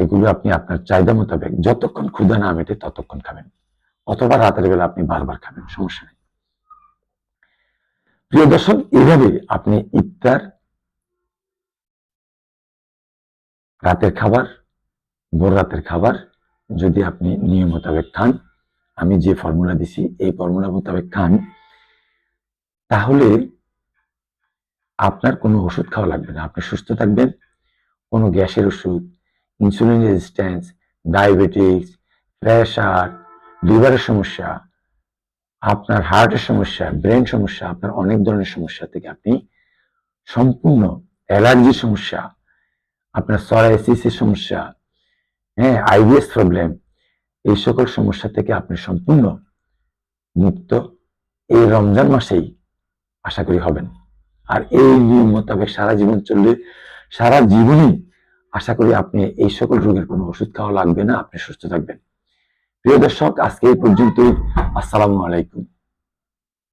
এগুলো আপনি আপনার চাহিদা মোতাবেক যতক্ষণ ক্ষুধা না মেটে ততক্ষণ খাবেন, অথবা রাতের বেলা আপনি বারবার খাবেন, সমস্যা নেই। প্রিয় দর্শক, এইভাবে আপনি ইফতার, রাতের খাবার, ভোর রাতের খাবার যদি আপনি নিয়ম মোতাবেক খান, আমি যে ফর্মুলা দিছি এই ফর্মুলা মোতাবেক খান, তাহলে আপনার কোনো ওষুধ খাওয়া লাগবে না, আপনি সুস্থ থাকবেন। কোনো গ্যাসের ওষুধ, ইনসুলিন রেজিস্ট্যান্স, ডায়াবেটিস, প্রেশার, লিভারের সমস্যা, আপনার হার্টের সমস্যা, ব্রেন সমস্যা, আপনার অনেক ধরনের সমস্যা থেকে আপনি সম্পূর্ণ, অ্যালার্জির সমস্যা, আপনার সরাইসিসের সমস্যা, হ্যাঁ, আইবিএস প্রবলেম, এই সকল সমস্যা থেকে আপনি সম্পূর্ণ মুক্ত এই রমজান মাসেই আশা করি হবেন। আর এই নিয়ম মোতাবেক সারা জীবন চললে সারা জীবনই আশা করি আপনি এই সকল রোগের কোনো ওষুধ খাওয়া লাগবে না, আপনি সুস্থ থাকবেন। প্রিয় দর্শক, আজকে এই পর্যন্তই। আসসালামু আলাইকুম।